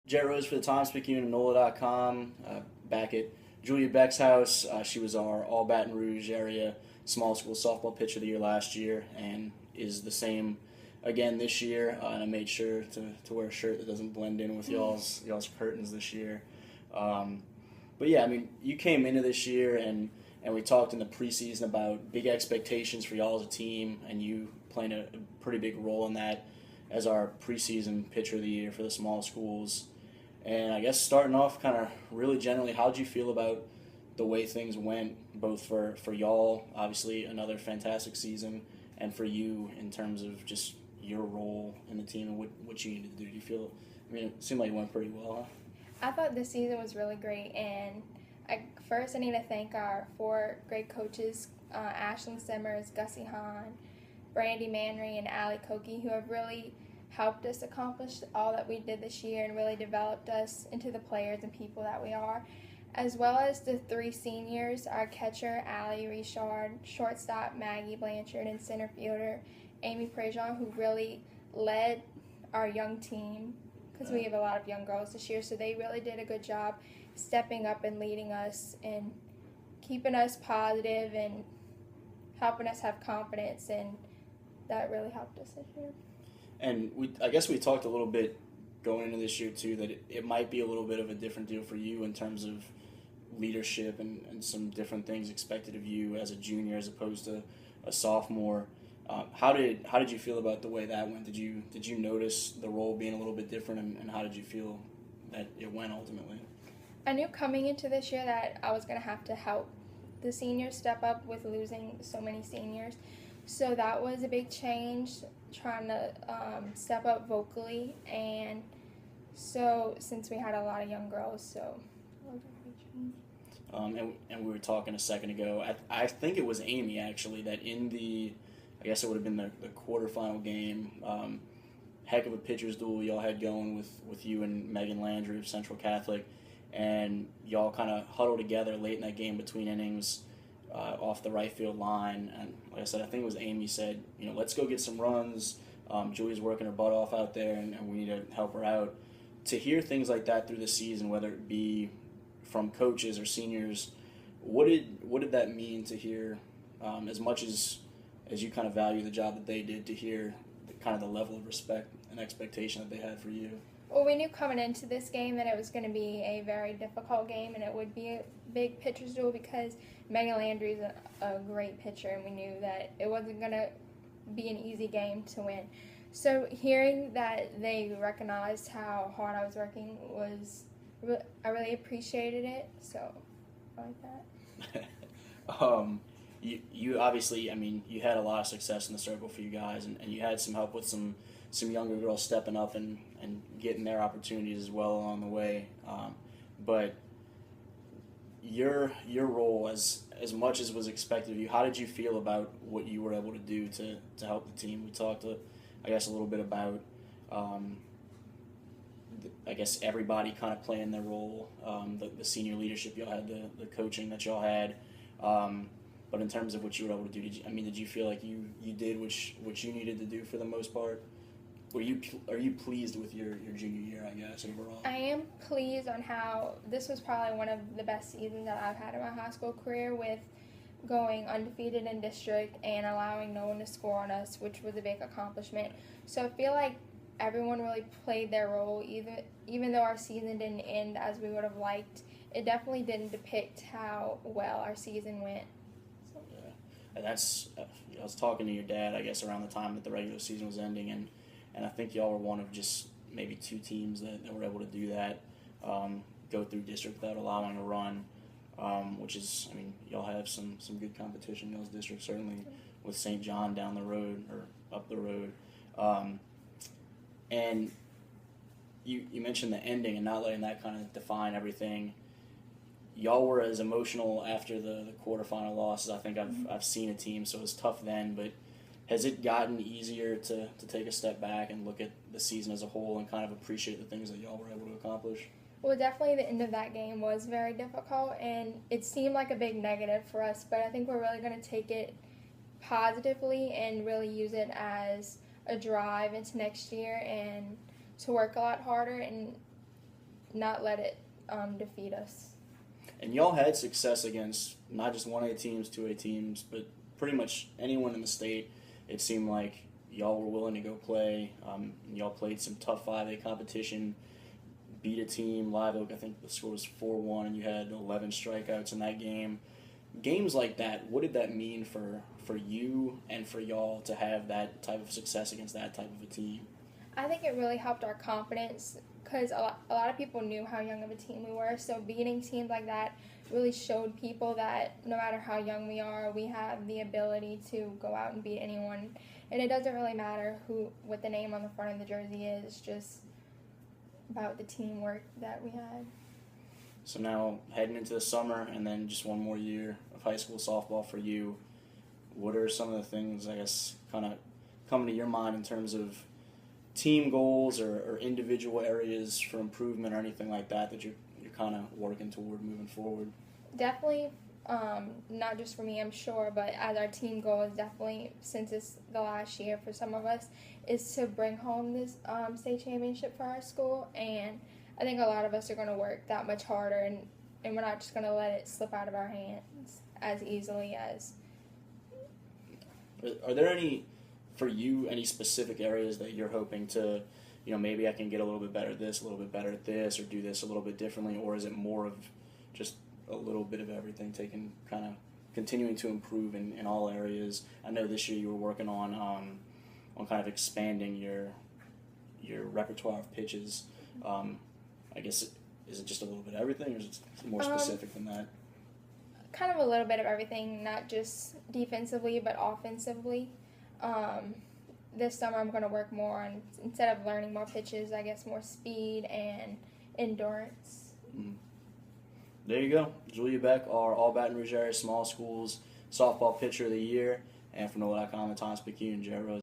Jet Rose for the Times, speaking of NOLA.com, back at Julia Beck's house. She was our All-Baton Rouge area small school softball pitcher of the year last year and is the same again this year. And I made sure to wear a shirt that doesn't blend in with y'all's curtains this year. But yeah, I mean, you came into this year and we talked in the preseason about big expectations for y'all as a team, and you playing a pretty big role in that as our preseason pitcher of the year for the small schools. And I guess starting off kind of really generally, how did you feel about the way things went, both for y'all, obviously another fantastic season, and for you in terms of just your role in the team and what you needed to do? Do you feel, I mean, it seemed like it went pretty well, I thought this season was really great, and I need to thank our four great coaches, Ashlyn Simmers, Gussie Hahn, Brandy Manry, and Allie Koki, who have really helped us accomplish all that we did this year and really developed us into the players and people that we are, as well as the three seniors, our catcher, Allie Richard, shortstop, Maggie Blanchard, and center fielder, Amy Prejean, who really led our young team, because we have a lot of young girls this year, so they really did a good job stepping up and leading us and keeping us positive and helping us have confidence, and that really helped us this year. And I guess we talked a little bit going into this year too that it might be a little bit of a different deal for you in terms of leadership and some different things expected of you as a junior as opposed to a sophomore. How did you feel about the way that went? Did you notice the role being a little bit different, and how did you feel that it went ultimately? I knew coming into this year that I was going to have to help the seniors step up with losing so many seniors. So that was a big change, trying to step up vocally. And so since we had a lot of young girls, so that was a big change. And we were talking a second ago, I think it was Amy actually, that in the, I guess it would have been the quarterfinal game, heck of a pitcher's duel y'all had going with you and Megan Landry of Central Catholic, and y'all kind of huddled together late in that game between innings off the right field line. And like I said, I think it was Amy said, let's go get some runs. Julie's working her butt off out there, and we need to help her out. To hear things like that through the season, whether it be from coaches or seniors, what did that mean to hear, as much as you kind of value the job that they did, to hear kind of the level of respect and expectation that they had for you? Well, we knew coming into this game that it was going to be a very difficult game, and it would be a big pitcher's duel because Megan Landry is a great pitcher, and we knew that it wasn't going to be an easy game to win. So hearing that they recognized how hard I was working I really appreciated it, so I like that. You obviously, I mean, you had a lot of success in the circle for you guys, and you had some help with some younger girls stepping up and getting their opportunities as well along the way. But your role, as much as was expected of you, how did you feel about what you were able to do to help the team? We talked, I guess, a little bit about, I guess, everybody kind of playing their role, the senior leadership y'all had, the coaching that y'all had. But in terms of what you were able to do, did you feel like you did what you needed to do for the most part? Are you pleased with your junior year, I guess, overall? I am pleased on how this was probably one of the best seasons that I've had in my high school career, with going undefeated in district and allowing no one to score on us, which was a big accomplishment. So I feel like everyone really played their role, even though our season didn't end as we would have liked. It definitely didn't depict how well our season went. So. Yeah, and that's, I was talking to your dad, I guess, around the time that the regular season was ending, and I think y'all were one of just maybe two teams that were able to do that, go through district without allowing a run, which is, I mean, y'all have some good competition in those districts, certainly with St. John down the road or up the road. And you mentioned the ending and not letting that kind of define everything. Y'all were as emotional after the quarterfinal losses I think I've seen a team, so it was tough then, but has it gotten easier to take a step back and look at the season as a whole and kind of appreciate the things that y'all were able to accomplish? Well, definitely the end of that game was very difficult, and it seemed like a big negative for us, but I think we're really going to take it positively and really use it as a drive into next year and to work a lot harder and not let it defeat us. And y'all had success against not just 1A teams, 2A teams, but pretty much anyone in the state. It seemed like y'all were willing to go play. Y'all played some tough 5A competition, beat a team, Live Oak, I think the score was 4-1, and you had 11 strikeouts in that game. Games like that, what did that mean for you and for y'all to have that type of success against that type of a team? I think it really helped our confidence because a lot of people knew how young of a team we were. So beating teams like that really showed people that no matter how young we are, we have the ability to go out and beat anyone. And it doesn't really matter what the name on the front of the jersey is. It's just about the teamwork that we had. So now heading into the summer and then just one more year of high school softball for you, what are some of the things, I guess, kind of coming to your mind in terms of team goals or individual areas for improvement or anything like that you're kind of working toward moving forward? Definitely, not just for me, I'm sure, but as our team goal is definitely, since it's the last year for some of us, is to bring home this state championship for our school. And I think a lot of us are going to work that much harder, and we're not just going to let it slip out of our hands as easily as. Are there any specific areas that you're hoping to, maybe I can get a little bit better at this, a little bit better at this, or do this a little bit differently, or is it more of just a little bit of everything, continuing to improve in all areas? I know this year you were working on kind of expanding your repertoire of pitches. I guess, is it just a little bit of everything, or is it more specific than that? Kind of a little bit of everything, not just defensively, but offensively. This summer I'm going to work more on, instead of learning more pitches, I guess more speed and endurance. There you go. Julia Beck, our All-Baton Rouge area small schools softball pitcher of the year, and for NOLA.com, the Thomas Picayune, Jared Rose.